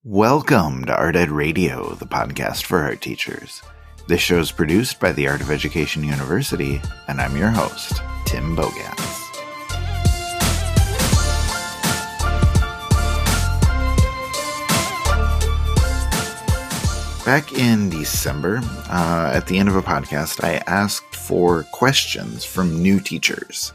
Welcome to Art Ed Radio, the podcast for art teachers. This show is produced by the Art of Education University, and I'm your host, Tim Bogas. Back in December, at the end of a podcast, I asked for questions from new teachers.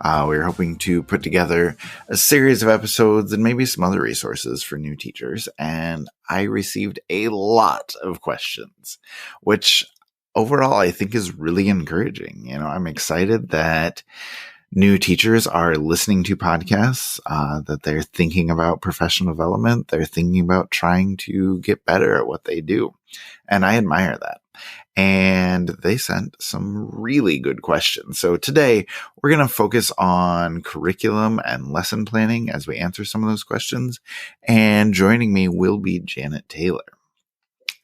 We were hoping to put together a series of episodes and maybe some other resources for new teachers, and I received a lot of questions, which overall I think is really encouraging. I'm excited that new teachers are listening to podcasts, that they're thinking about professional development. They're thinking about trying to get better at what they do. And I admire that. And they sent some really good questions. So today we're going to focus on curriculum and lesson planning as we answer some of those questions. And joining me will be Janet Taylor.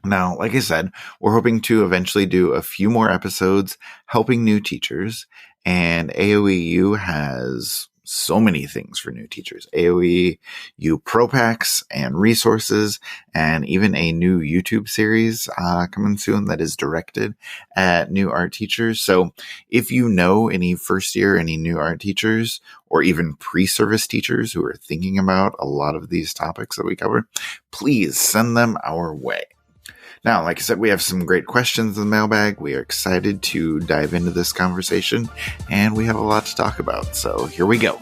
Now, like I said, we're hoping to eventually do a few more episodes helping new teachers. And AOEU has so many things for new teachers. AOEU Pro Packs and resources, and even a new YouTube series coming soon that is directed at new art teachers. So if you know any first year, any new art teachers, or even pre-service teachers who are thinking about a lot of these topics that we cover, please send them our way. Now, like I said, we have some great questions in the mailbag. We are excited to dive into this conversation, and we have a lot to talk about. So here we go.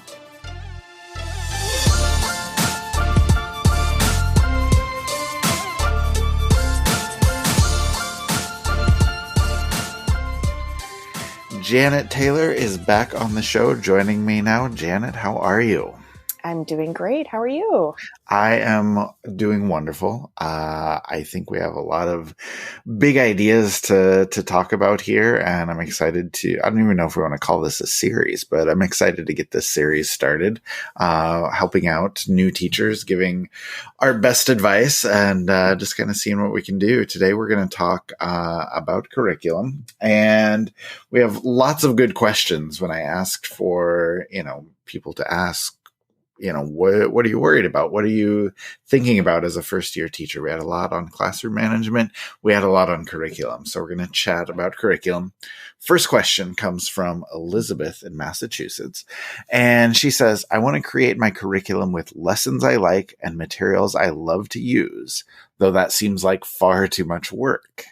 Janet Taylor is back on the show, joining me now. Janet, how are you? I'm doing great. How are you? I am doing wonderful. I think we have a lot of big ideas to talk about here, and I'm excited I don't even know if we want to call this a series, but I'm excited to get this series started, helping out new teachers, giving our best advice, and just kind of seeing what we can do. Today, we're going to talk about curriculum, and we have lots of good questions. When I asked for, people to ask, what are you worried about? What are you thinking about as a first year teacher? We had a lot on classroom management. We had a lot on curriculum. So we're going to chat about curriculum. First question comes from Elizabeth in Massachusetts. And she says, I want to create my curriculum with lessons I like and materials I love to use, though that seems like far too much work.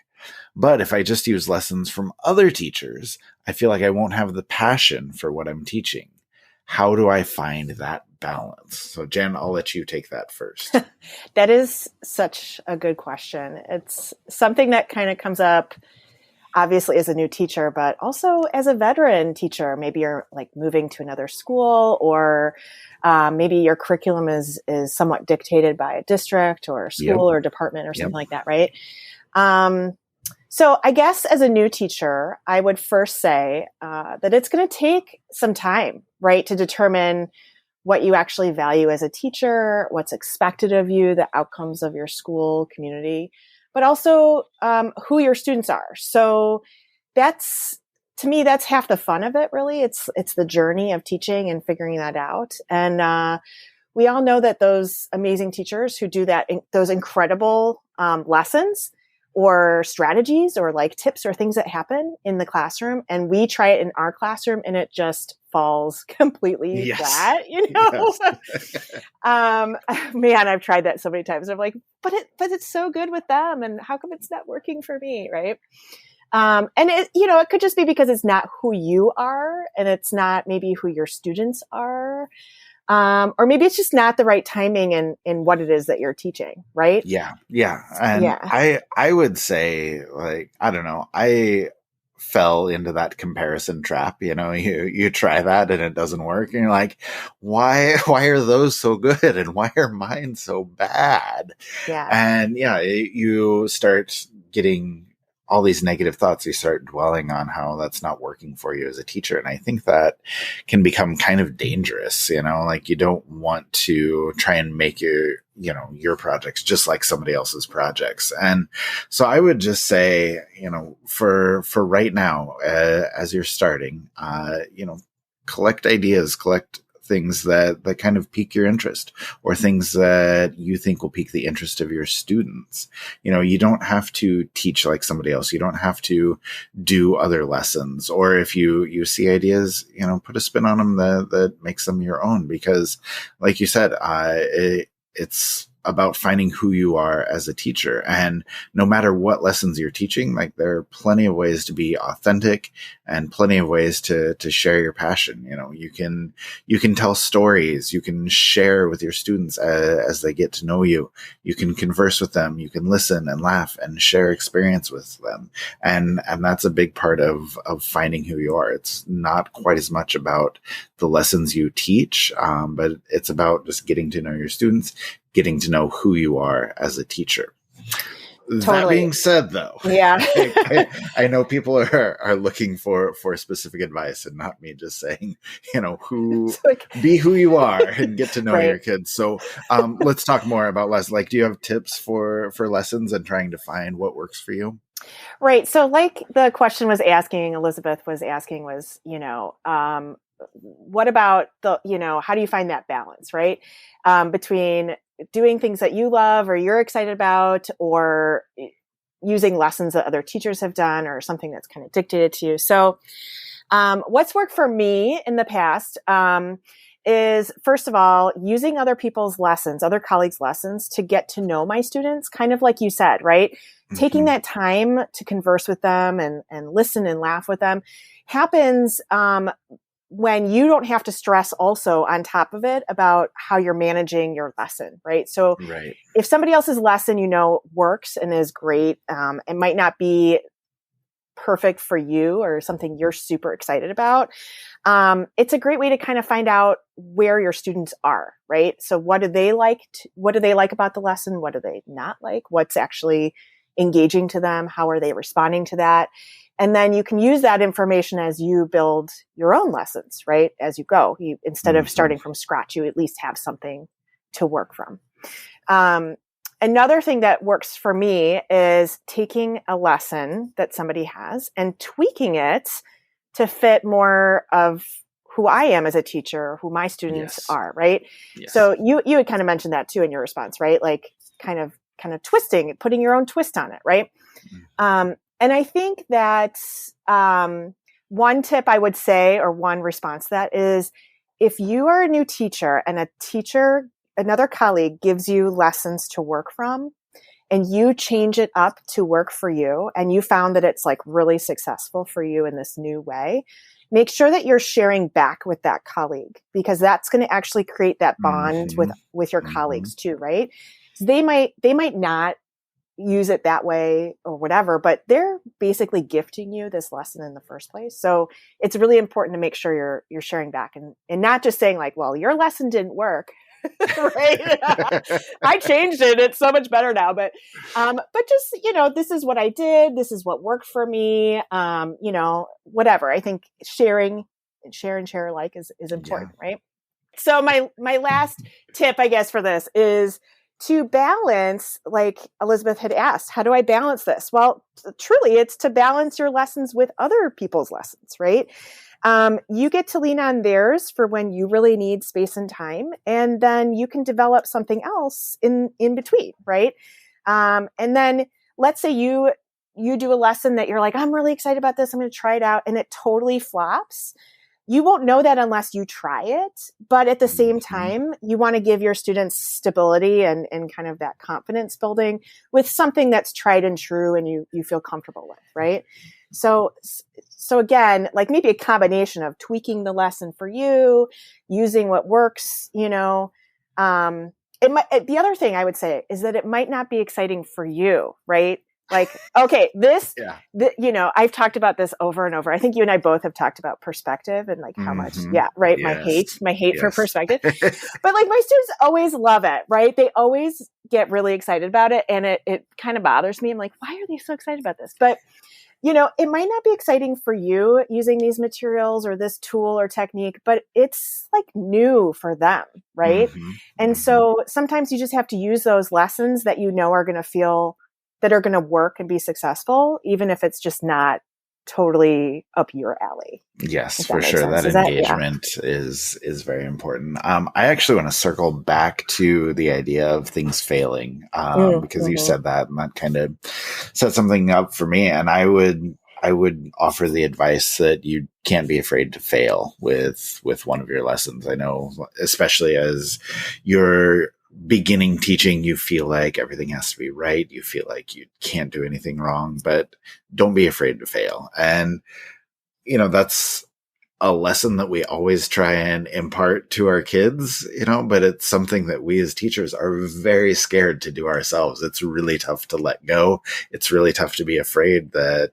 But if I just use lessons from other teachers, I feel like I won't have the passion for what I'm teaching. How do I find that balance? So Jen, I'll let you take that first. That is such a good question. It's something that kind of comes up obviously as a new teacher, but also as a veteran teacher. Maybe you're like moving to another school, or maybe your curriculum is somewhat dictated by a district or a school or department or something like that, right? So I guess as a new teacher, I would first say that it's going to take some time, right, to determine what you actually value as a teacher, what's expected of you, the outcomes of your school community, but also who your students are. So to me, that's half the fun of it, really. It's the journey of teaching and figuring that out. And we all know that those amazing teachers who do that, those incredible lessons, or strategies or like tips or things that happen in the classroom, and we try it in our classroom and it just falls completely flat, Yes. Man, I've tried that so many times. I'm like, but it's so good with them, and how come it's not working for me, right? And it could just be because it's not who you are, and it's not maybe who your students are. Or maybe it's just not the right timing in what it is that you're teaching, right? Yeah. And I would say, like, I don't know, I fell into that comparison trap. You try that and it doesn't work, and you're like, why are those so good and why are mine so bad? Yeah. And you start getting all these negative thoughts. You start dwelling on how that's not working for you as a teacher. And I think that can become kind of dangerous, like you don't want to try and make your projects just like somebody else's projects. And so I would just say, for right now, as you're starting, collect ideas, collect things that kind of pique your interest, or things that you think will pique the interest of your students. You don't have to teach like somebody else. You don't have to do other lessons. Or if you see ideas, put a spin on them that makes them your own. Because like you said, it's about finding who you are as a teacher. And no matter what lessons you're teaching, like, there are plenty of ways to be authentic and plenty of ways to share your passion. You can tell stories, you can share with your students as they get to know you. You can converse with them, you can listen and laugh and share experience with them. And that's a big part of finding who you are. It's not quite as much about the lessons you teach, but it's about just getting to know your students, getting to know who you are as a teacher. Totally. That being said, though, yeah, I know people are looking for specific advice, and not me just saying, be who you are and get to know right. your kids. So let's talk more about lessons. Like, do you have tips for lessons and trying to find what works for you? Right. So like the question was asking, Elizabeth was asking was, what about how do you find that balance, right? Between doing things that you love or you're excited about, or using lessons that other teachers have done, or something that's kind of dictated to you. So what's worked for me in the past is, first of all, using other people's lessons, other colleagues' lessons, to get to know my students, kind of like you said, right? Mm-hmm. Taking that time to converse with them and listen and laugh with them happens when you don't have to stress also on top of it about how you're managing your lesson, right? So if somebody else's lesson, works and is great, it might not be perfect for you or something you're super excited about. It's a great way to kind of find out where your students are, right? So what do they like? What do they like about the lesson? What do they not like? What's actually engaging to them? How are they responding to that? And then you can use that information as you build your own lessons, right? As you go, instead of starting from scratch, you at least have something to work from. Another thing that works for me is taking a lesson that somebody has and tweaking it to fit more of who I am as a teacher, who my students are, right? Yes. So you had kind of mentioned that too in your response, right? Like kind of twisting, putting your own twist on it, right? Mm-hmm. And I think that one tip I would say, or one response to that, is if you are a new teacher and another colleague gives you lessons to work from, and you change it up to work for you, and you found that it's like really successful for you in this new way, make sure that you're sharing back with that colleague, because that's going to actually create that bond with your colleagues too, right? So they might not use it that way or whatever, but they're basically gifting you this lesson in the first place. So it's really important to make sure you're sharing back and not just saying like, well, your lesson didn't work. Right. I changed it. It's so much better now. But just, this is what I did. This is what worked for me. Whatever. I think share and share alike is important. Yeah. Right. So my last tip, I guess, for this is to balance, like Elizabeth had asked, how do I balance this? Well, truly, it's to balance your lessons with other people's lessons, right? You get to lean on theirs for when you really need space and time, and then you can develop something else in between, right? And then let's say you do a lesson that you're like, I'm really excited about this, I'm going to try it out, and it totally flops. You won't know that unless you try it. But at the same time, you want to give your students stability and kind of that confidence building with something that's tried and true and you feel comfortable with, right? So again, like maybe a combination of tweaking the lesson for you, using what works, the other thing I would say is that it might not be exciting for you, right? Like, okay, I've talked about this over and over. I think you and I both have talked about perspective and like how much, right? Yes. My hate for perspective. But like my students always love it, right? They always get really excited about it. And it kind of bothers me. I'm like, why are they so excited about this? But, it might not be exciting for you using these materials or this tool or technique, but it's like new for them, right? And so sometimes you just have to use those lessons that are going to work and be successful, even if it's just not totally up your alley. Yes, If that for makes sure. sense. That Is that, yeah. engagement is very important. I actually want to circle back to the idea of things failing, because you Mm-hmm. said that, and that kind of set something up for me. And I would offer the advice that you can't be afraid to fail with one of your lessons. I know, especially as you're beginning teaching, you feel like everything has to be right. You feel like you can't do anything wrong, but don't be afraid to fail. And that's a lesson that we always try and impart to our kids, but it's something that we as teachers are very scared to do ourselves. It's really tough to let go. It's really tough to be afraid that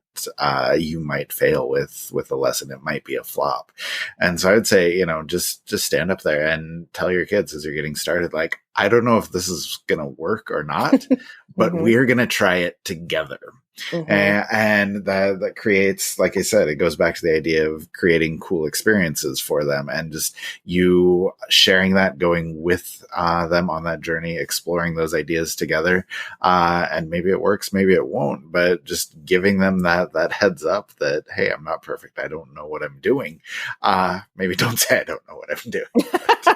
you might fail with a lesson. It might be a flop. And so I would say, just stand up there and tell your kids as you're getting started, like, I don't know if this is going to work or not, but Mm-hmm. we're going to try it together. Mm-hmm. And that creates, like I said, it goes back to the idea of creating cool experiences for them, and just you sharing that, going with them on that journey, exploring those ideas together. And maybe it works, maybe it won't, but just giving them that heads up that, hey, I'm not perfect. I don't know what I'm doing. Maybe don't say I don't know what I'm doing.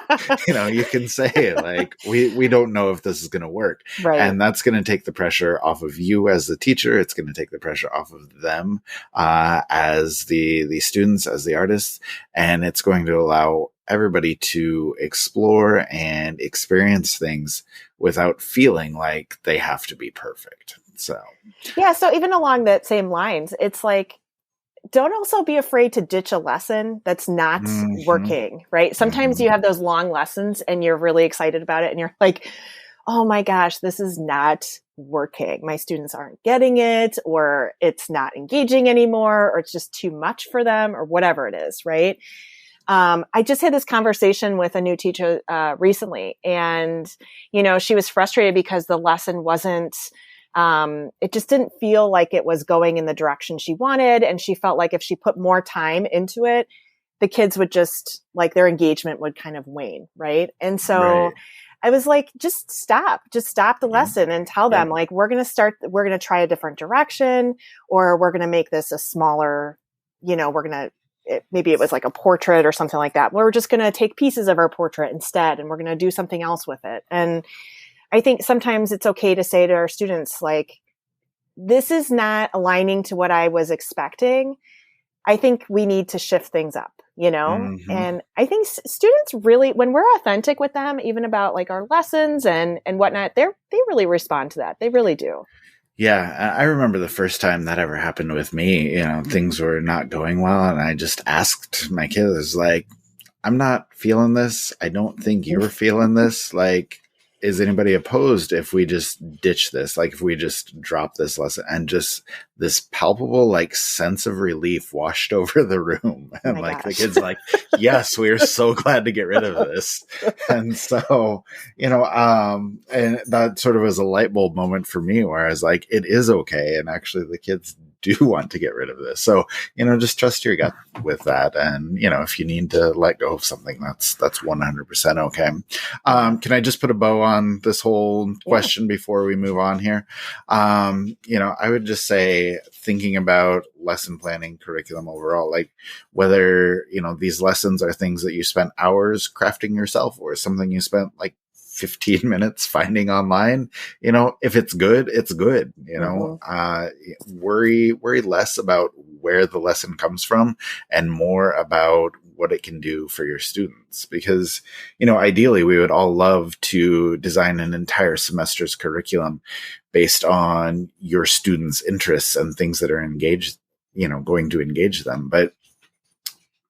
But, you can say, like, we don't know if this is going to work. Right. And that's going to take the pressure off of you as the teacher. It's going to take the pressure off of them as the students, as the artists. And it's going to allow everybody to explore and experience things without feeling like they have to be perfect. So, yeah. So even along that same lines, it's like, don't also be afraid to ditch a lesson that's not working, right? Sometimes you have those long lessons and you're really excited about it and you're like, oh my gosh, this is not working. My students aren't getting it, or it's not engaging anymore, or it's just too much for them, or whatever it is, right? I just had this conversation with a new teacher recently, and, she was frustrated because the lesson wasn't, it just didn't feel like it was going in the direction she wanted. And she felt like if she put more time into it, the kids would just, like, their engagement would kind of wane. Right. And so right. I was like, just stop the lesson and tell them, like, we're going to try a different direction, or we're going to make this a smaller, maybe it was like a portrait or something like that. We're just going to take pieces of our portrait instead, and we're going to do something else with it. And I think sometimes it's okay to say to our students, like, this is not aligning to what I was expecting. I think we need to shift things up, And I think students really, when we're authentic with them, even about, like, our lessons and whatnot, they really respond to that. They really do. Yeah, I remember the first time that ever happened with me. Things were not going well, and I just asked my kids, like, I'm not feeling this. I don't think you're feeling this. Like, is anybody opposed if we just ditch this? Like, if we just drop this lesson? And just this palpable, like, sense of relief washed over the room. And the kids like, yes, we are so glad to get rid of this. And so, and that sort of was a light bulb moment for me, where I was like, it is okay. And actually the kids do want to get rid of this. So, just trust your gut with that. And, if you need to let go of something, that's 100% okay. Can I just put a bow on this whole question before we move on here? I would just say, thinking about lesson planning, curriculum overall, like, whether, these lessons are things that you spent hours crafting yourself, or something you spent like 15 minutes finding online, if it's good, it's good. Worry less about where the lesson comes from and more about what it can do for your students. Because, ideally we would all love to design an entire semester's curriculum based on your students' interests and things that are engaged, going to engage them. But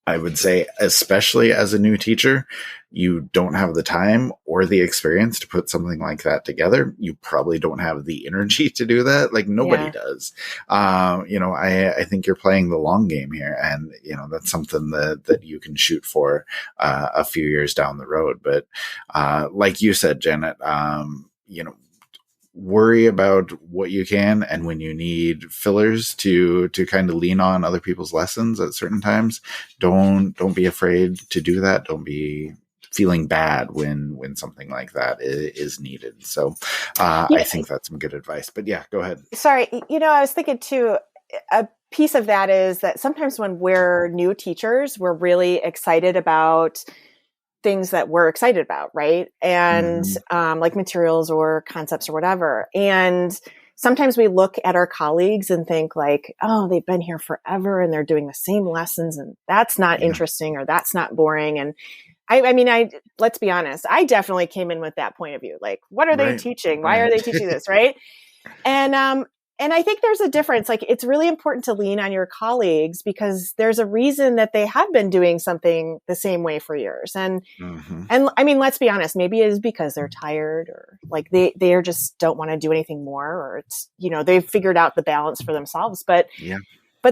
I would say, especially as a new teacher, you don't have the time or the experience to put something like that together. You probably don't have the energy to do that. Like, nobody does. I think you're playing the long game here, and, that's something that you can shoot for a few years down the road. But like you said, Janet, worry about what you can, and when you need fillers to kind of lean on other people's lessons at certain times, don't be afraid to do that. Don't be feeling bad when something like that is needed. So I think that's some good advice. But yeah, go ahead. Sorry, I was thinking too, a piece of that is that sometimes when we're new teachers, we're really excited about things that we're excited about, right? And like materials or concepts or whatever. And sometimes we look at our colleagues and think like, oh, they've been here forever and they're doing the same lessons and that's not interesting or that's not boring. And I mean, let's be honest, I definitely came in with that point of view. Like, what are they teaching? Why are they teaching this? Right. And I think there's a difference. Like, it's really important to lean on your colleagues because there's a reason that they have been doing something the same way for years. And I mean, let's be honest, maybe it is because they're tired or like they are just don't want to do anything more, or it's, they've figured out the balance for themselves. But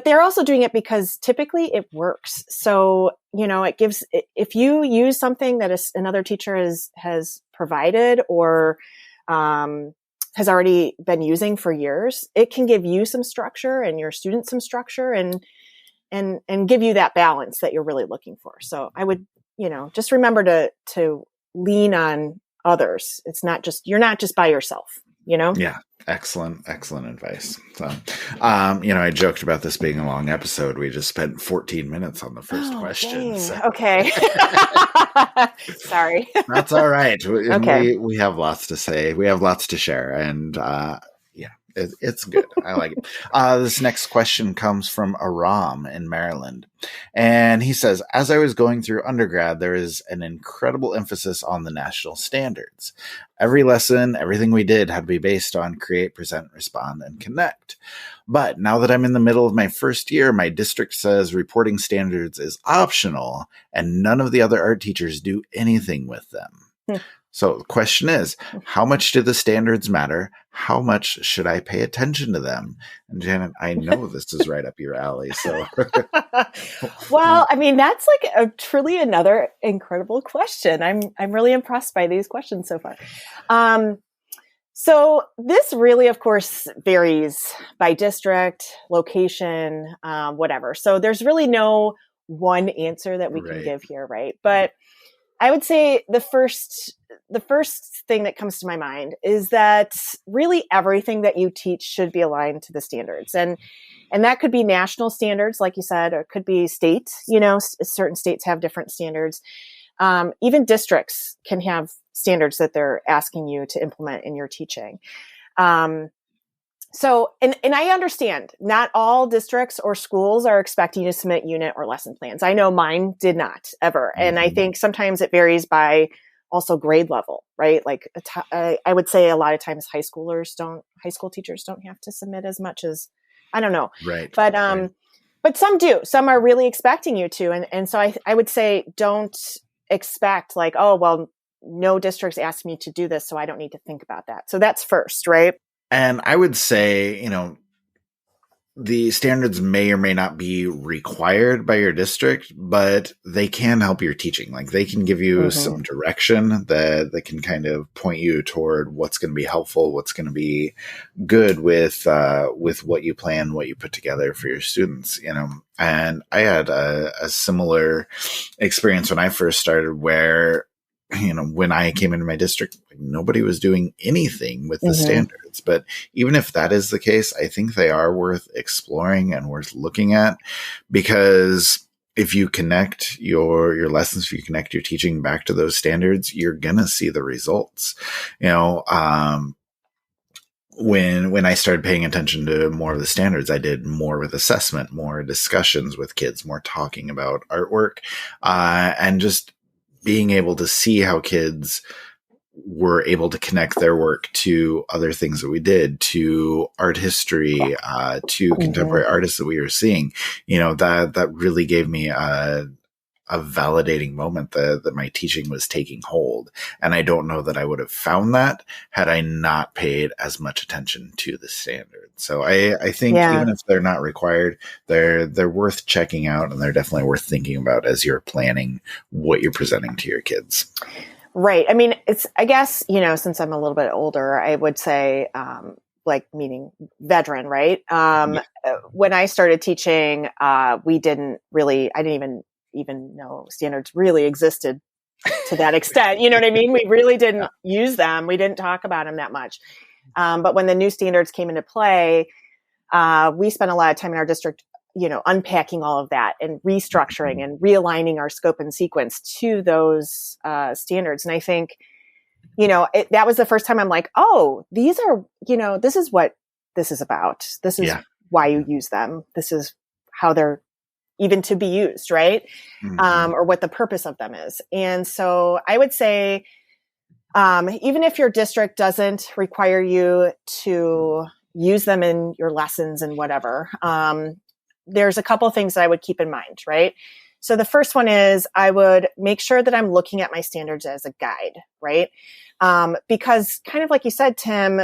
they're also doing it because typically it works. So, it gives, if you use something that another teacher has provided or, has already been using for years, it can give you some structure and your students some structure and give you that balance that you're really looking for. So I would, just remember to lean on others. It's not just, you're not just by yourself, Yeah. Excellent advice. So, I joked about this being a long episode. We just spent 14 minutes on the first question. So. Okay. Sorry. That's all right. Okay. We have lots to say. We have lots to share. And it's good. I like it. This next question comes from Aram in Maryland. And he says, as I was going through undergrad, there is an incredible emphasis on the national standards. Every lesson, everything we did had to be based on create, present, respond, and connect. But now that I'm in the middle of my first year, my district says reporting standards is optional and none of the other art teachers do anything with them. So the question is, how much do the standards matter? How much should I pay attention to them? And Janet, I know this is right up your alley. So, well, I mean, that's like truly another incredible question. I'm really impressed by these questions so far. So this really, of course, varies by district, location, whatever. So there's really no one answer that we can give here, right? But I would say the first thing that comes to my mind is that really everything that you teach should be aligned to the standards. And that could be national standards, like you said, or it could be state, certain states have different standards. Even districts can have standards that they're asking you to implement in your teaching. So, and I understand not all districts or schools are expecting you to submit unit or lesson plans. I know mine did not ever. And I think sometimes it varies by also grade level, right? Like I would say a lot of times high school teachers don't have to submit as much as, I don't know. Right. But some do. Some are really expecting you to. And so I would say don't expect like, oh, well, no districts asked me to do this, so I don't need to think about that. So that's first, right? And I would say, the standards may or may not be required by your district, but they can help your teaching. Like they can give you some direction that can kind of point you toward what's going to be helpful, what's going to be good with what you plan, what you put together for your students, And I had a similar experience when I first started where, when I came into my district, nobody was doing anything with the standards. But even if that is the case, I think they are worth exploring and worth looking at, because if you connect your lessons, if you connect your teaching back to those standards, you're going to see the results. When I started paying attention to more of the standards, I did more with assessment, more discussions with kids, more talking about artwork, and just being able to see how kids were able to connect their work to other things that we did, to art history, to contemporary artists that we were seeing, that really gave me a validating moment that my teaching was taking hold. And I don't know that I would have found that had I not paid as much attention to the standards. So I think even if they're not required, they're worth checking out, and they're definitely worth thinking about as you're planning what you're presenting to your kids. Right. I mean, I guess, since I'm a little bit older, I would say, meaning veteran, right? When I started teaching, I didn't even know standards really existed to that extent. You know what I mean? We really didn't use them. We didn't talk about them that much. But when the new standards came into play, we spend a lot of time in our district, unpacking all of that and restructuring and realigning our scope and sequence to those standards. And I think, that was the first time I'm like, oh, these are, this is what this is about. This is why you use them. This is how they're even to be used, right? Or what the purpose of them is. And so I would say, even if your district doesn't require you to use them in your lessons and whatever, there's a couple things that I would keep in mind, right? So the first one is I would make sure that I'm looking at my standards as a guide, right? Because kind of like you said, Tim,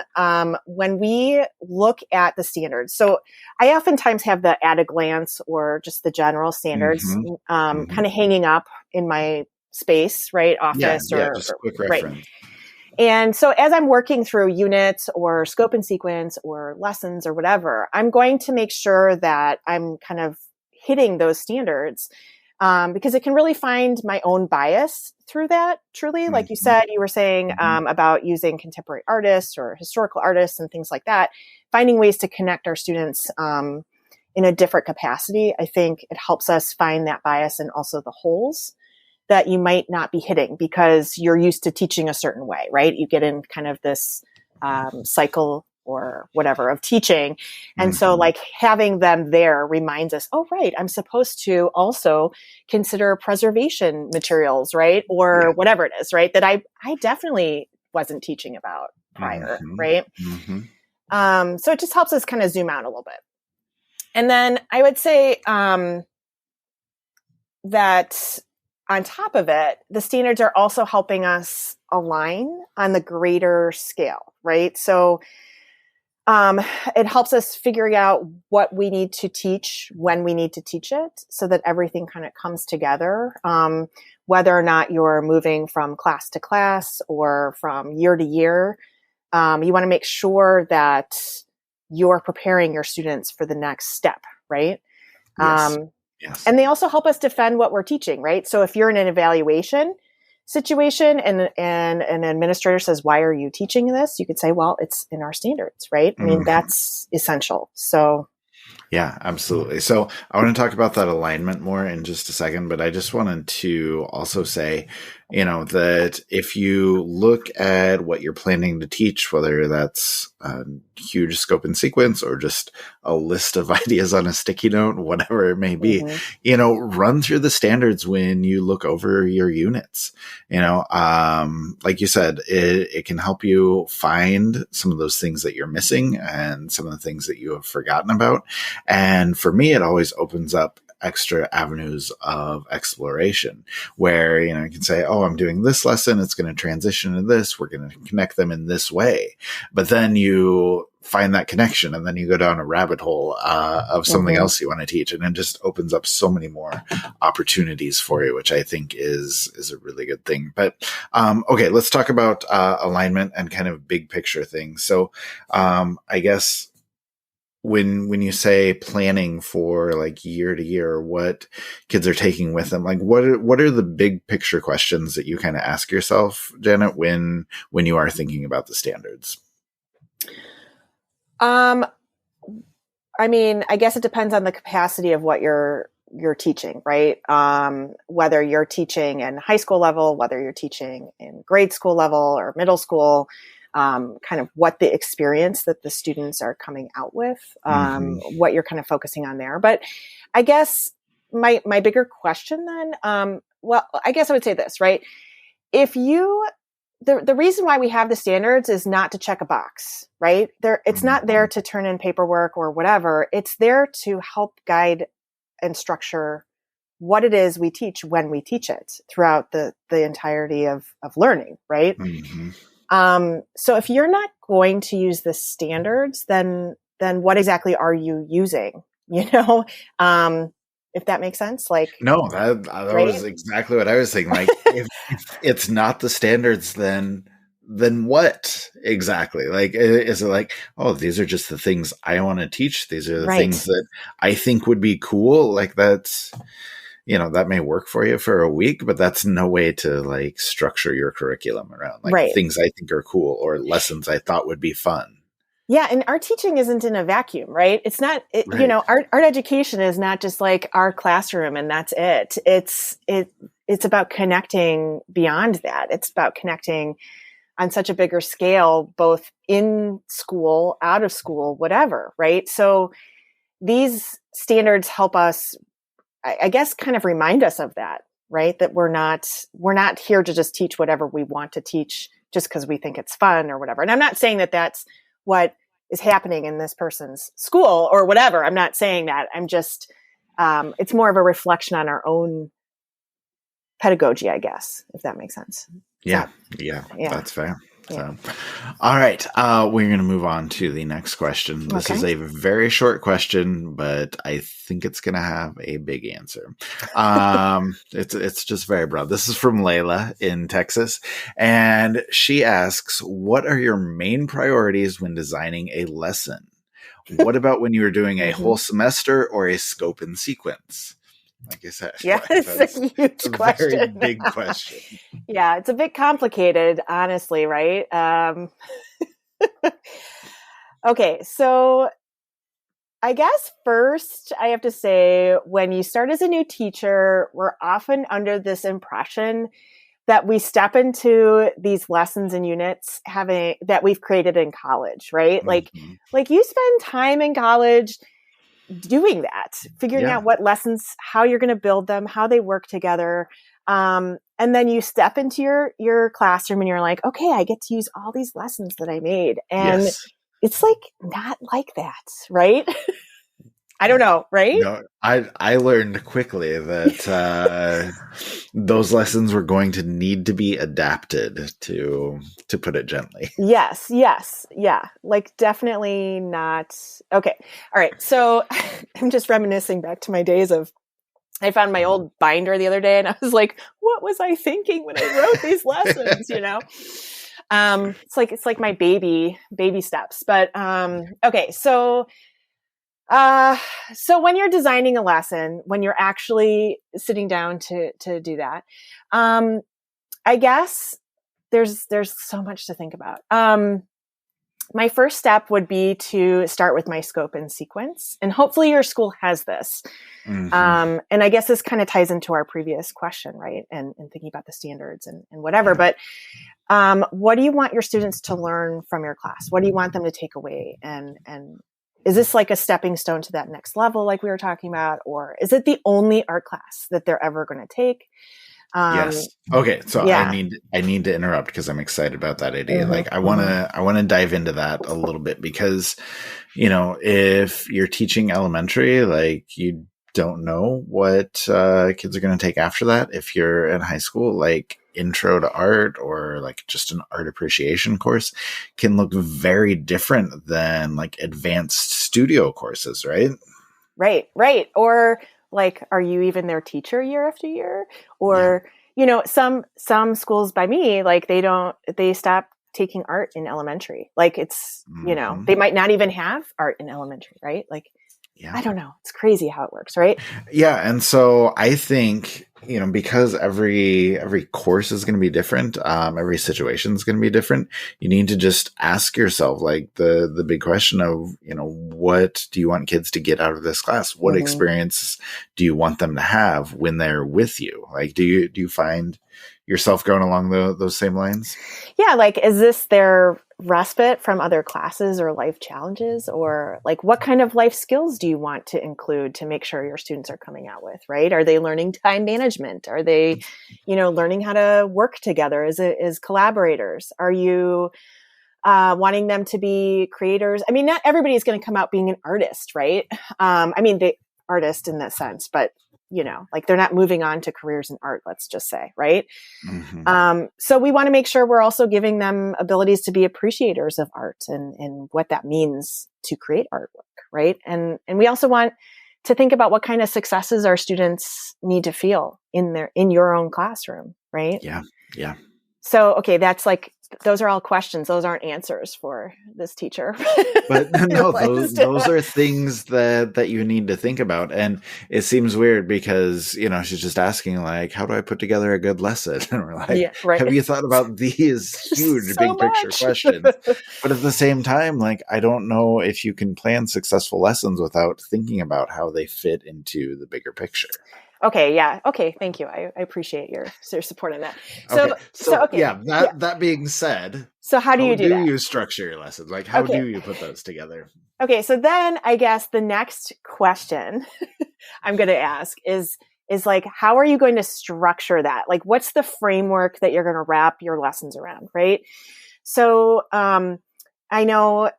when we look at the standards, so I oftentimes have the at a glance or just the general standards kind of hanging up in my space, right? Office just a quick reference. Right. And so as I'm working through units or scope and sequence or lessons or whatever, I'm going to make sure that I'm kind of hitting those standards. Because it can really find my own bias through that, truly. Like you said, you were saying about using contemporary artists or historical artists and things like that, finding ways to connect our students in a different capacity. I think it helps us find that bias and also the holes that you might not be hitting because you're used to teaching a certain way, right? You get in kind of this cycle or whatever of teaching. And so like having them there reminds us, oh, right, I'm supposed to also consider preservation materials, right? Or whatever it is, right? That I definitely wasn't teaching about prior, right? So it just helps us kind of zoom out a little bit. And then I would say that on top of it, the standards are also helping us align on the greater scale, right? So it helps us figuring out what we need to teach when we need to teach it so that everything kind of comes together. Whether or not you're moving from class to class or from year to year, you want to make sure that you're preparing your students for the next step, right? Yes. And they also help us defend what we're teaching, right? So if you're in an evaluation situation and an administrator says, why are you teaching this? You could say, well, it's in our standards, right? I mean, that's essential. So yeah, absolutely. So I want to talk about that alignment more in just a second, but I just wanted to also say, that if you look at what you're planning to teach, whether that's a huge scope and sequence or just a list of ideas on a sticky note, whatever it may be, run through the standards when you look over your units. Like you said, it can help you find some of those things that you're missing and some of the things that you have forgotten about. And for me, it always opens up extra avenues of exploration where, you can say, oh, I'm doing this lesson. It's going to transition to this. We're going to connect them in this way. But then you find that connection and then you go down a rabbit hole of something else you want to teach. And it just opens up so many more opportunities for you, which I think is a really good thing. But, okay, let's talk about alignment and kind of big picture things. So, I guess, when you say planning for like year to year, what kids are taking with them, like what are the big picture questions that you kind of ask yourself, Janet, when you are thinking about the standards? I mean, I guess it depends on the capacity of what you're teaching, right? Whether you're teaching in high school level, whether you're teaching in grade school level or middle school, kind of what the experience that the students are coming out with, what you're kind of focusing on there. But I guess my bigger question then, well, I guess I would say this, right? If the reason why we have the standards is not to check a box, right? It's not there to turn in paperwork or whatever. It's there to help guide and structure what it is we teach when we teach it throughout the entirety of learning, right? So if you're not going to use the standards, then what exactly are you using? If that makes sense. Like, no, that right? was exactly what I was thinking. Like, if it's not the standards, then what exactly? Like, is it like, oh, these are just the things I want to teach. These are the things that I think would be cool. Like that's, that may work for you for a week, but that's no way to like structure your curriculum around like things I think are cool or lessons I thought would be fun. Yeah. And art teaching isn't in a vacuum, right? It's not, Right. art education is not just like our classroom and that's it. It's about connecting beyond that. It's about connecting on such a bigger scale, both in school, out of school, whatever, right? So these standards help us, I guess, kind of remind us of that, right? That we're not here to just teach whatever we want to teach just because we think it's fun or whatever. And I'm not saying that that's what is happening in this person's school or whatever. I'm not saying that. I'm just, it's more of a reflection on our own pedagogy, I guess, if that makes sense. Yeah. That's fair. So, all right. We're going to move on to the next question. This is a very short question, but I think it's going to have a big answer. It's just very broad. This is from Layla in Texas. And she asks, what are your main priorities when designing a lesson? What about when you are doing a whole semester or a scope and sequence? Like I said, it's a huge question. Very big question. Yeah, it's a bit complicated, honestly, right? Okay, so I guess first I have to say, when you start as a new teacher, we're often under this impression that we step into these lessons and units that we've created in college, right? Mm-hmm. Like you spend time in college doing that, figuring out what lessons, how you're going to build them, how they work together. And then you step into your classroom and you're like, okay, I get to use all these lessons that I made. And it's like, not like that, right? I don't know, right? No, I learned quickly that those lessons were going to need to be adapted, to put it gently. Yes. Yeah. Like definitely not. Okay. All right. So I'm just reminiscing back to my days I found my old binder the other day and I was like, what was I thinking when I wrote these lessons? It's like my baby steps. But okay. So when you're designing a lesson, when you're actually sitting down to do that, I guess there's so much to think about. My first step would be to start with my scope and sequence, and hopefully your school has this. And I guess this kind of ties into our previous question, right? And thinking about the standards and whatever. But what do you want your students to learn from your class? What do you want them to take away? And is this like a stepping stone to that next level, like we were talking about, or is it the only art class that they're ever going to take? Yes. Okay. So I need to interrupt because I'm excited about that idea. Like I want to dive into that a little bit because, if you're teaching elementary, like you don't know what kids are going to take after that. If you're in high school, like intro to art or like just an art appreciation course can look very different than like advanced studio courses, right? Right. Or like, are you even their teacher year after year? Or, some schools by me, like they stop taking art in elementary. Like it's, they might not even have art in elementary, right? Like, I don't know. It's crazy how it works, right? Yeah. And so I think, because every course is going to be different, every situation is going to be different. You need to just ask yourself, like the big question of, what do you want kids to get out of this class? What experience do you want them to have when they're with you? Like, do you find yourself going along those same lines? Yeah. Like, is this their respite from other classes or life challenges, or like what kind of life skills do you want to include to make sure your students are coming out with, right? Are they learning time management? Are they, learning how to work together as collaborators? Are you wanting them to be creators? I mean, not everybody's going to come out being an artist, right? The artist in that sense, but like they're not moving on to careers in art, let's just say, right? So we want to make sure we're also giving them abilities to be appreciators of art and what that means to create artwork, right? And we also want to think about what kind of successes our students need to feel in your own classroom, right? Yeah. So, okay, that's like those are all questions. Those aren't answers for this teacher. But no, those are things that you need to think about. And it seems weird because, she's just asking like, how do I put together a good lesson? And we're like, Yeah, right. have you thought about these huge So big picture much. questions? But at the same time, like, I don't know if you can plan successful lessons without thinking about how they fit into the bigger picture. Okay. Yeah. Okay. Thank you. I appreciate your support on that. Okay. That being said, so how do you do that? How do you structure your lessons? Like, how do you put those together? Okay. So then I guess the next question I'm going to ask is like, how are you going to structure that? Like, what's the framework that you're going to wrap your lessons around? Right. So, I know,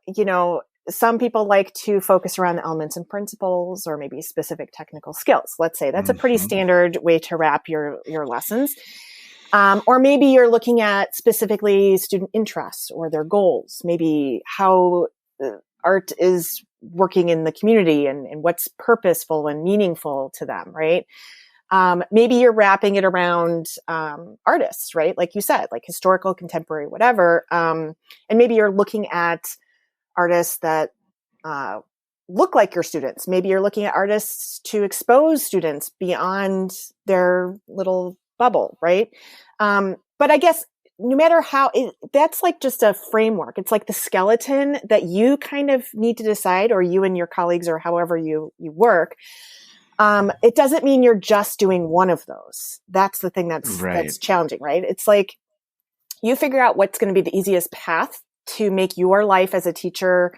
some people like to focus around the elements and principles or maybe specific technical skills. Let's say that's a pretty standard way to wrap your lessons. Or maybe you're looking at specifically student interests or their goals, maybe how art is working in the community and what's purposeful and meaningful to them, right? Maybe you're wrapping it around artists, right? Like you said, like historical, contemporary, whatever. And maybe you're looking at artists that look like your students. Maybe you're looking at artists to expose students beyond their little bubble, right? But I guess no matter how, that's like just a framework. It's like the skeleton that you kind of need to decide, or you and your colleagues, or however you work. It doesn't mean you're just doing one of those. That's the thing that's challenging, right? It's like you figure out what's going to be the easiest path to make your life as a teacher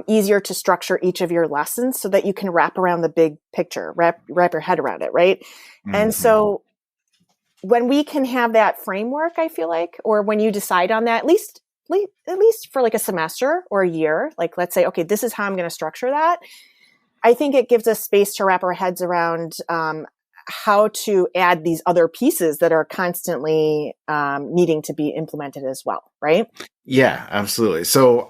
easier to structure each of your lessons so that you can wrap around the big picture, wrap your head around it, right? Mm-hmm. And so when we can have that framework, I feel like, or when you decide on that, at least for like a semester or a year, like let's say, okay, this is how I'm going to structure that. I think it gives us space to wrap our heads around how to add these other pieces that are constantly needing to be implemented as well, right? Yeah, absolutely. So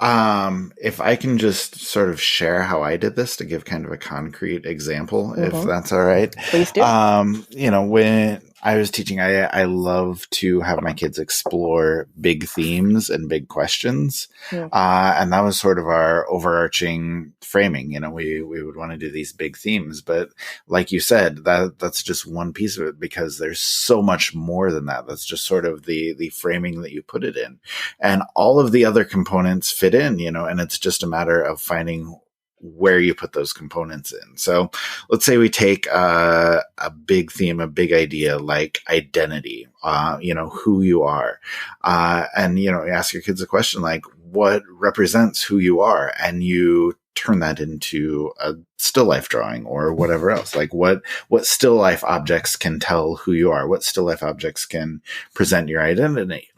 if I can just sort of share how I did this to give kind of a concrete example, if that's all right. Please do. When I was teaching, I love to have my kids explore big themes and big questions. And that was sort of our overarching framing. We would want to do these big themes, but like you said, that's just one piece of it, because there's so much more than that. That's just sort of the framing that you put it in. And all of the other components fit in, and it's just a matter of finding where you put those components in. So let's say we take a big theme, a big idea like identity, who you are. And, you ask your kids a question like, what represents who you are? And you turn that into a still life drawing or whatever else. Like what still life objects can tell who you are? What still life objects can present your identity?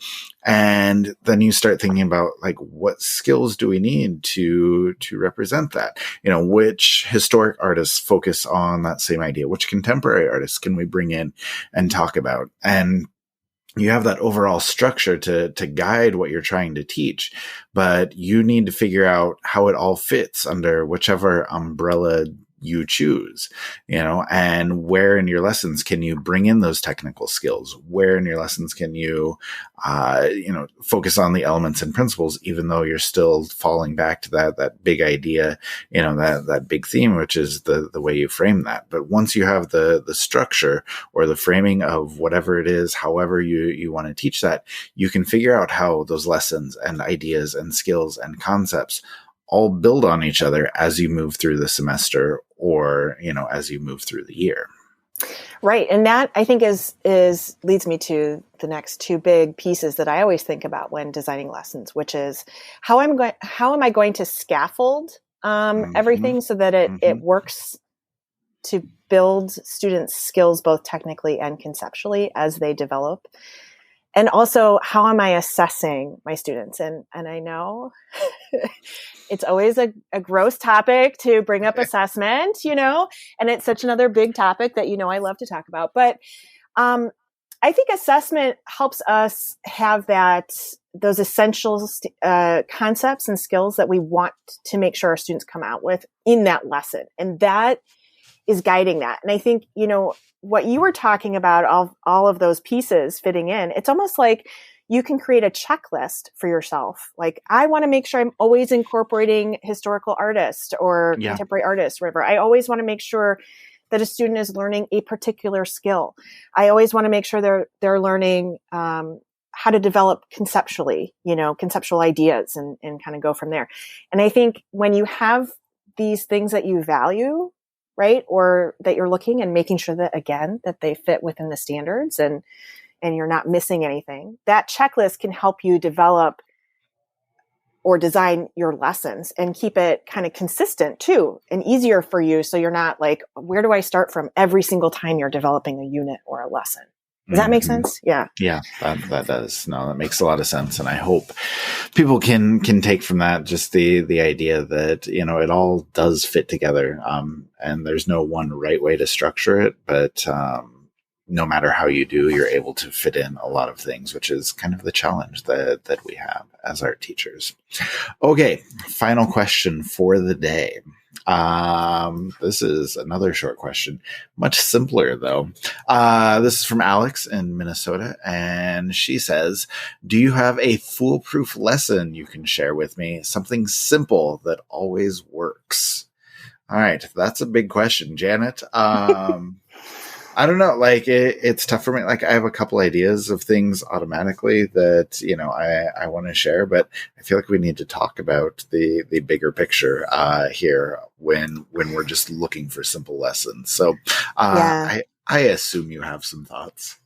And then you start thinking about like, what skills do we need to represent that? Which historic artists focus on that same idea? Which contemporary artists can we bring in and talk about? And you have that overall structure to guide what you're trying to teach, but you need to figure out how it all fits under whichever umbrella you choose, and where in your lessons can you bring in those technical skills? Where in your lessons can you, focus on the elements and principles, even though you're still falling back to that big idea, that big theme, which is the way you frame that. But once you have the structure or the framing of whatever it is, however you want to teach that, you can figure out how those lessons and ideas and skills and concepts all build on each other as you move through the semester or, as you move through the year. Right. And that I think leads me to the next two big pieces that I always think about when designing lessons, which is how am I going to scaffold everything so that it works to build students' skills both technically and conceptually as they develop. And also, how am I assessing my students? And I know it's always a gross topic to bring up assessment, and it's such another big topic that, I love to talk about. But I think assessment helps us have those essential concepts and skills that we want to make sure our students come out with in that lesson. And that is guiding that. And I think, what you were talking about, all of those pieces fitting in, it's almost like you can create a checklist for yourself. Like, I want to make sure I'm always incorporating historical artists or contemporary artists, whatever. I always want to make sure that a student is learning a particular skill. I always want to make sure they're learning how to develop conceptually, conceptual ideas and kind of go from there. And I think when you have these things that you value, right, or that you're looking and making sure that, again, that they fit within the standards and you're not missing anything, that checklist can help you develop or design your lessons and keep it kind of consistent too and easier for you. So you're not like, where do I start from every single time you're developing a unit or a lesson? Does that make sense? Yeah. Yeah, that does. No, that makes a lot of sense. And I hope people can take from that just the idea that, it all does fit together. And there's no one right way to structure it, but, no matter how you do, you're able to fit in a lot of things, which is kind of the challenge that we have as art teachers. Okay. Final question for the day. This is another short question, much simpler though. This is from Alex in Minnesota, and she says, do you have a foolproof lesson you can share with me? Something simple that always works. All right. That's a big question, Janet. I don't know. Like it's tough for me. Like I have a couple ideas of things automatically that, I want to share, but I feel like we need to talk about the bigger picture, here when we're just looking for simple lessons. So, I assume you have some thoughts.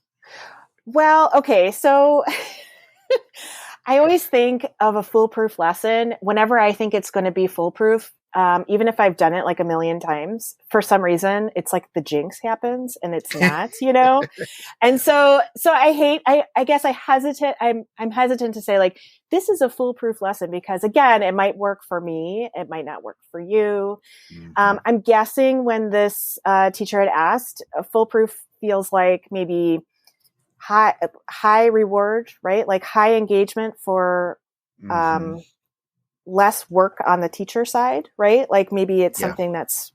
Well, okay. So I always think of a foolproof lesson whenever I think it's going to be foolproof. Even if I've done it like a million times, for some reason, it's like the jinx happens and it's not, And so I guess I'm hesitant to say like, this is a foolproof lesson because again, it might work for me. It might not work for you. Mm-hmm. I'm guessing when this, teacher had asked, foolproof feels like maybe high reward, right? Like high engagement for, less work on the teacher side, right? Like maybe it's something that's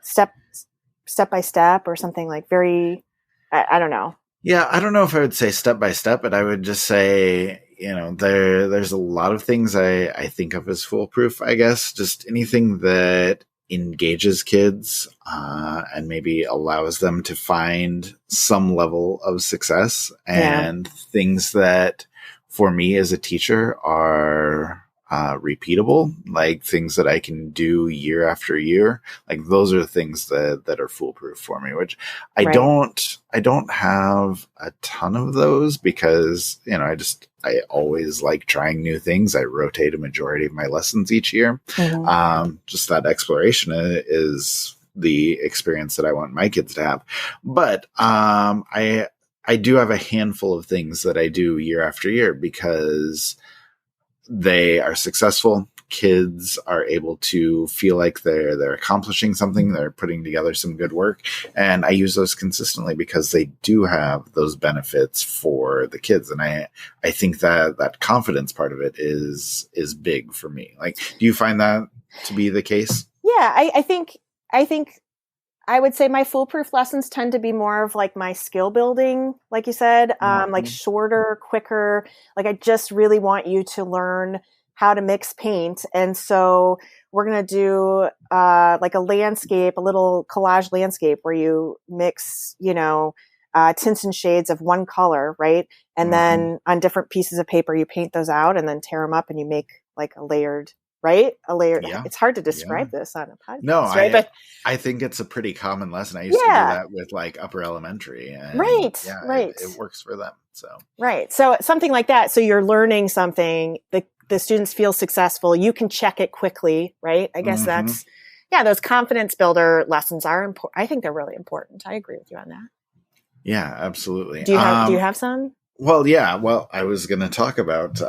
step by step or something like very, I don't know. Yeah, I don't know if I would say step by step, but I would just say, there's a lot of things I think of as foolproof, I guess. Just anything that engages kids and maybe allows them to find some level of success and things that for me as a teacher are repeatable, like things that I can do year after year. Like those are the things that are foolproof for me, which I don't have a ton of those because, I always like trying new things. I rotate a majority of my lessons each year. Mm-hmm. Just that exploration is the experience that I want my kids to have. But, I do have a handful of things that I do year after year because they are successful. Kids are able to feel like they're accomplishing something. They're putting together some good work. And I use those consistently because they do have those benefits for the kids. And I think that confidence part of it is big for me. Like, do you find that to be the case? Yeah, I think I would say my foolproof lessons tend to be more of like my skill building, like you said, like shorter, quicker. Like I just really want you to learn how to mix paint. And so we're going to do like a landscape, a little collage landscape where you mix, tints and shades of one color, right? And then on different pieces of paper, you paint those out and then tear them up and you make like a layered. Right? A layer. Yeah. It's hard to describe this on a podcast. No, right? But I think it's a pretty common lesson. I used to do that with like upper elementary. And right. It works for them. So right. So something like that. So you're learning something. The students feel successful. You can check it quickly. Right. I guess that's those confidence builder lessons are important. I think they're really important. I agree with you on that. Yeah, absolutely. Do you have some? Well, yeah. Well, I was going to talk about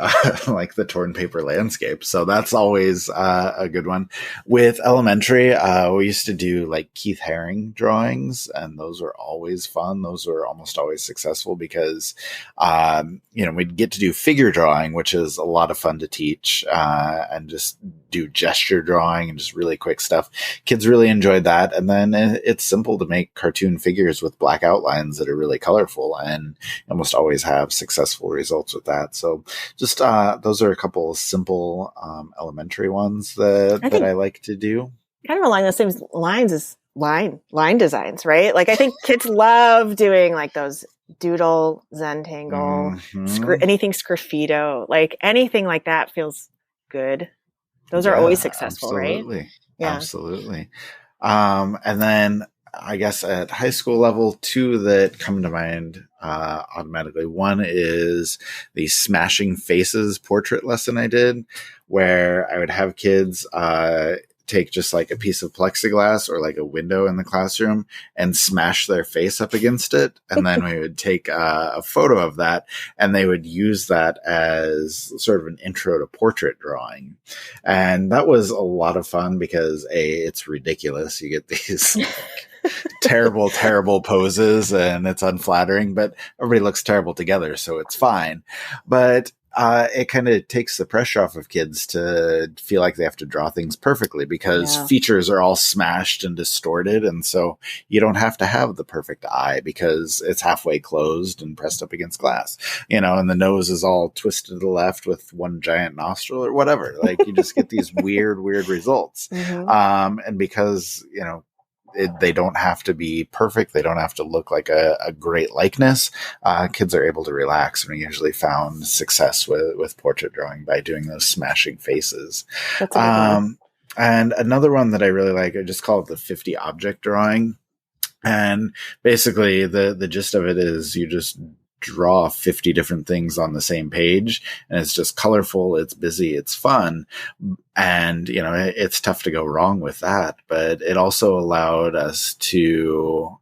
like the torn paper landscape. So that's always a good one. With elementary, we used to do like Keith Haring drawings, and those were always fun. Those were almost always successful because, we'd get to do figure drawing, which is a lot of fun to teach, and just do gesture drawing and just really quick stuff. Kids really enjoyed that. And then it's simple to make cartoon figures with black outlines that are really colorful and almost always have have successful results with that. So just those are a couple of simple elementary ones that I like to do. Kind of along the same lines as line designs, right? Like I think kids love doing like those doodle, Zentangle, anything Sgraffito, like anything like that feels good. Those are always successful, absolutely. Right? Yeah. Absolutely. And then I guess at high school level, two that come to mind automatically. One is the Smashing Faces portrait lesson I did, where I would have kids take just like a piece of plexiglass or like a window in the classroom and smash their face up against it. And then we would take a photo of that, and they would use that as sort of an intro to portrait drawing. And that was a lot of fun because it's ridiculous. You get these terrible poses and it's unflattering, but everybody looks terrible together, so it's fine. But it kind of takes the pressure off of kids to feel like they have to draw things perfectly, because features are all smashed and distorted. And so you don't have to have the perfect eye because it's halfway closed and pressed up against glass, and the nose is all twisted to the left with one giant nostril or whatever. Like you just get these weird results. And because, they don't have to be perfect. They don't have to look like a great likeness. Kids are able to relax, and we usually found success with portrait drawing by doing those smashing faces. And another one that I really like, I just call it the 50 object drawing. And basically the gist of it is you just draw 50 different things on the same page, and it's just colorful, it's busy, it's fun. And, it's tough to go wrong with that, but it also allowed us to,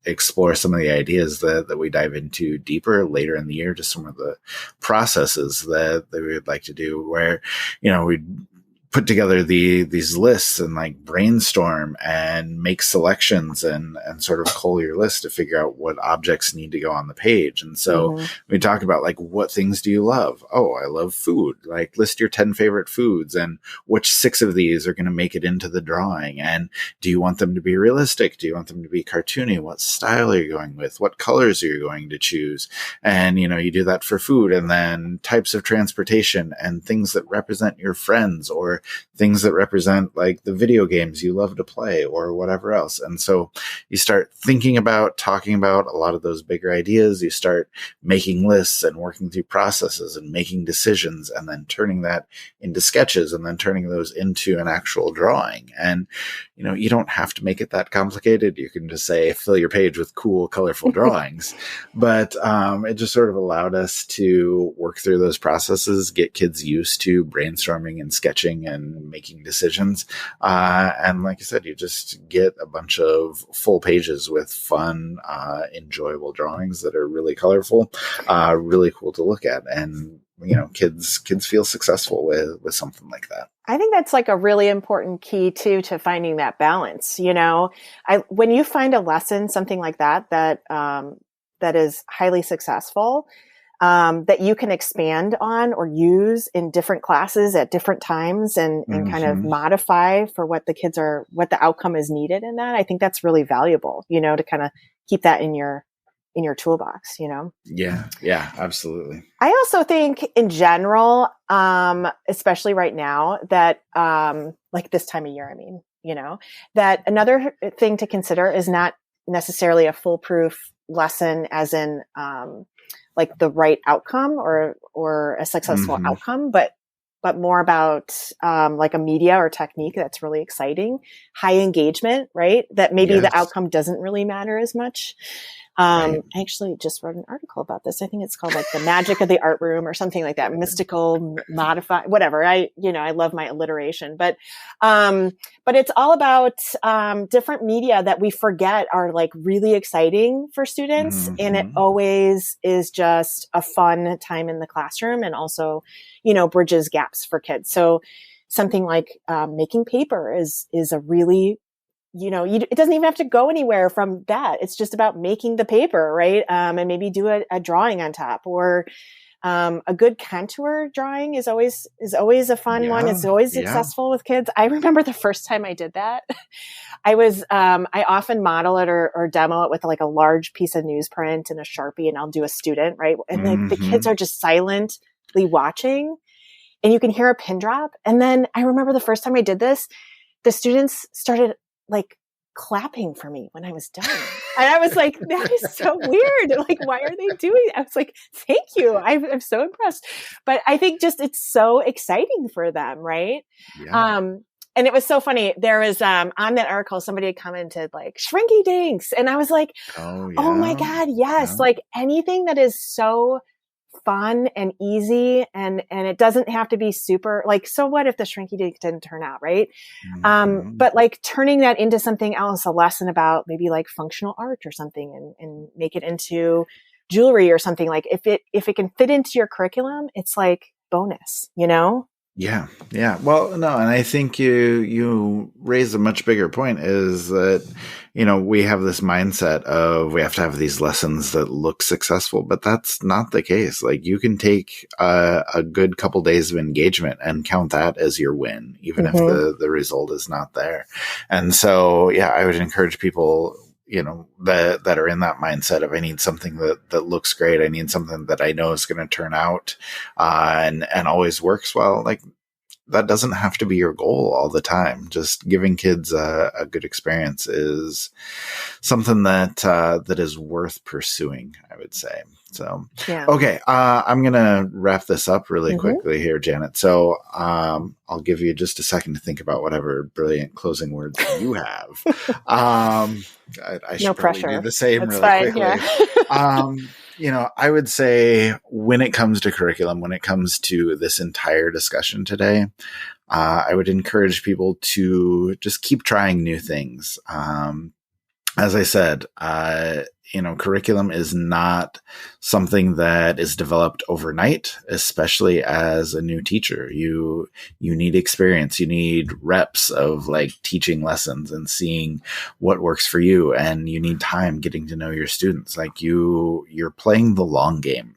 explore some of the ideas that we dive into deeper later in the year, just some of the processes that we would like to do where, we'd put together these lists and like brainstorm and make selections and sort of cull your list to figure out what objects need to go on the page. And so we talk about like, what things do you love? Oh, I love food. Like list your 10 favorite foods and which 6 of these are going to make it into the drawing. And do you want them to be realistic? Do you want them to be cartoony? What style are you going with? What colors are you going to choose? And, you do that for food, and then types of transportation and things that represent your friends or things that represent like the video games you love to play or whatever else. And so you start thinking about, talking about a lot of those bigger ideas. You start making lists and working through processes and making decisions, and then turning that into sketches, and then turning those into an actual drawing. And, you don't have to make it that complicated. You can just say, fill your page with cool, colorful drawings. But it just sort of allowed us to work through those processes, get kids used to brainstorming and sketching and making decisions. And like I said, you just get a bunch of full pages with fun, enjoyable drawings that are really colorful, really cool to look at. And, kids feel successful with something like that. I think that's like a really important key too, to finding that balance. When you find a lesson, something like that is highly successful, that you can expand on or use in different classes at different times and kind of modify for what the outcome is needed in that. I think that's really valuable, to kind of keep that in your toolbox, Yeah, absolutely. I also think in general, especially right now that, like this time of year, that another thing to consider is not necessarily a foolproof lesson as in, like the right outcome or a successful outcome, but more about, like a media or technique that's really exciting, high engagement, right? That maybe the outcome doesn't really matter as much. I actually just wrote an article about this. I think it's called like The Magic of the Art Room or something like that. Mystical, modify, whatever. I love my alliteration, but it's all about, different media that we forget are like really exciting for students. And it always is just a fun time in the classroom, and also, bridges gaps for kids. So something like, making paper is a really, it doesn't even have to go anywhere from that. It's just about making the paper, right? And maybe do a drawing on top, or a good contour drawing is always a fun one. It's always successful with kids. I remember the first time I did that. I often model it or demo it with like a large piece of newsprint and a Sharpie, and I'll do a student, right? And the kids are just silently watching, and you can hear a pin drop. And then I remember the first time I did this, the students started like clapping for me when I was done. And I was like, that is so weird. Like, why are they doing it? I was like, thank you. I'm so impressed. But I think just it's so exciting for them, right? Yeah. And it was so funny. There was on that article, somebody had commented like shrinky dinks. And I was like, oh my God, yes. Yeah. Like anything that is so fun and easy and it doesn't have to be super like, so what if the shrinky dink didn't turn out right? But like turning that into something else, a lesson about maybe like functional art or something and make it into jewelry or something, like if it can fit into your curriculum, it's like bonus, you know? Yeah. Yeah. Well, no, and I think you raise a much bigger point is that, we have this mindset of we have to have these lessons that look successful, but that's not the case. Like you can take a good couple days of engagement and count that as your win, even if the result is not there. And so, yeah, I would encourage people, that are in that mindset of I need something that looks great. I need something that I know is going to turn out and always works well. Like that doesn't have to be your goal all the time. Just giving kids a good experience is something that is worth pursuing, I would say. So, yeah. Okay. I'm going to wrap this up really quickly here, Janet. So, I'll give you just a second to think about whatever brilliant closing words you have. I should no probably pressure. do the same That's really fine, quickly. Yeah. I would say when it comes to curriculum, when it comes to this entire discussion today, I would encourage people to just keep trying new things. As I said, curriculum is not something that is developed overnight, especially as a new teacher. You need experience. You need reps of like teaching lessons and seeing what works for you. And you need time getting to know your students. Like you're playing the long game.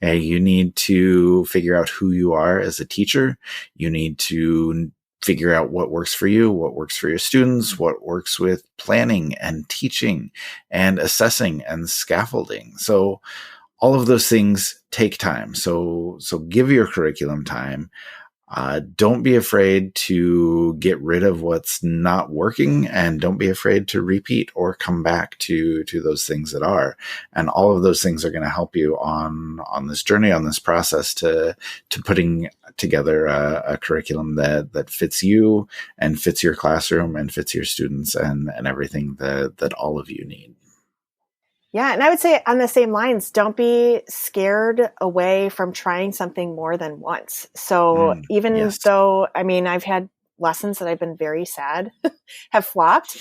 Okay? You need to figure out who you are as a teacher. You need to figure out what works for you, what works for your students, what works with planning and teaching and assessing and scaffolding. So all of those things take time. So give your curriculum time. Don't be afraid to get rid of what's not working, and don't be afraid to repeat or come back to those things that are. And all of those things are going to help you on this journey, on this process to putting together a curriculum that fits you and fits your classroom and fits your students and everything that all of you need. Yeah. And I would say on the same lines, don't be scared away from trying something more than once. So even though, I've had lessons that I've been very sad have flopped,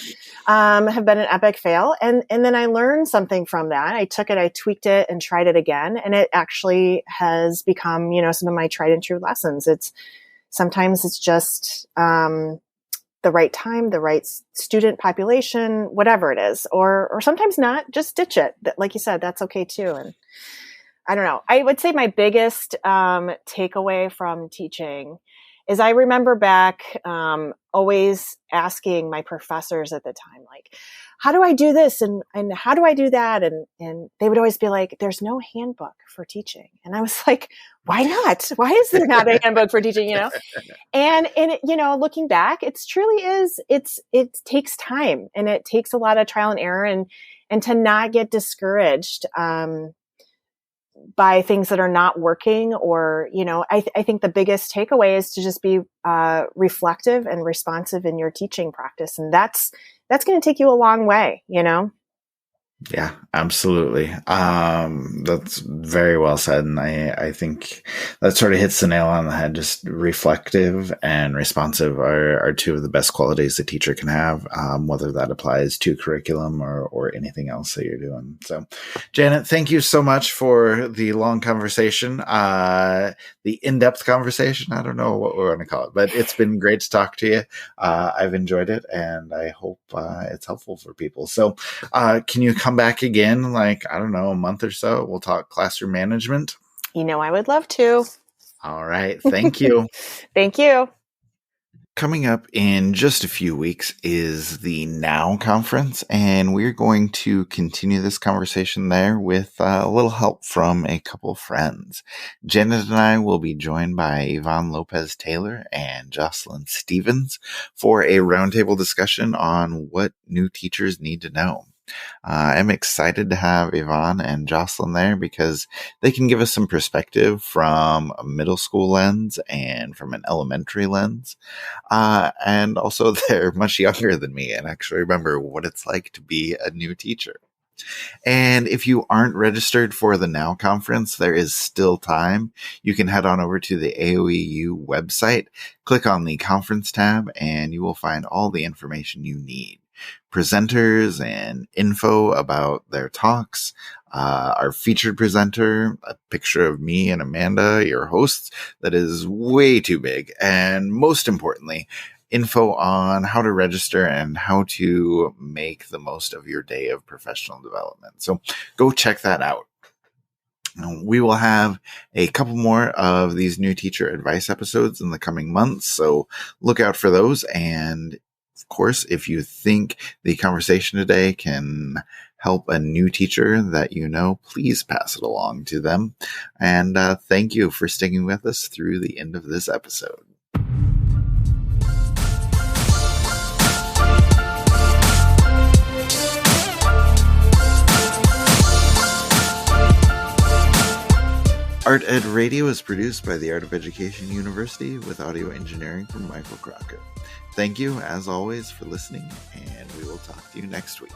have been an epic fail. And then I learned something from that. I took it, I tweaked it and tried it again. And it actually has become, some of my tried and true lessons. Sometimes it's just, the right time, the right student population, whatever it is, or sometimes not, just ditch it. Like you said, that's okay too. And I don't know. I would say my biggest takeaway from teaching is I remember back always asking my professors at the time, like, how do I do this? And how do I do that? And they would always be like, there's no handbook for teaching. And I was like, why not? Why is there not a handbook for teaching? And looking back, it truly is, it takes time and it takes a lot of trial and error and to not get discouraged, by things that are not working or, I think the biggest takeaway is to just be reflective and responsive in your teaching practice. And that's going to take you a long way, Yeah, absolutely. That's very well said. And I think that sort of hits the nail on the head. Just reflective and responsive are two of the best qualities a teacher can have, whether that applies to curriculum or anything else that you're doing. So, Janet, thank you so much for the long conversation, the in-depth conversation. I don't know what we're going to call it, but it's been great to talk to you. I've enjoyed it, and I hope it's helpful for people. So, can you come back again, like, I don't know, a month or so? We'll talk classroom management. I would love to. All right. Thank you. Thank you. Coming up in just a few weeks is the Now conference, and we're going to continue this conversation there with a little help from a couple friends. Janet and I will be joined by Yvonne Lopez-Taylor and Jocelyn Stevens for a roundtable discussion on what new teachers need to know. I'm excited to have Yvonne and Jocelyn there because they can give us some perspective from a middle school lens and from an elementary lens. And also they're much younger than me and actually remember what it's like to be a new teacher. And if you aren't registered for the Now conference, there is still time. You can head on over to the AOEU website, click on the conference tab, and you will find all the information you need. Presenters and info about their talks, our featured presenter, a picture of me and Amanda, your hosts, that is way too big, and most importantly, info on how to register and how to make the most of your day of professional development. So go check that out. We will have a couple more of these new teacher advice episodes in the coming months, so look out for those. And of course, if you think the conversation today can help a new teacher that you know, please pass it along to them. And thank you for sticking with us through the end of this episode. Art Ed Radio is produced by the Art of Education University with audio engineering from Michael Crocker. Thank you, as always, for listening, and we will talk to you next week.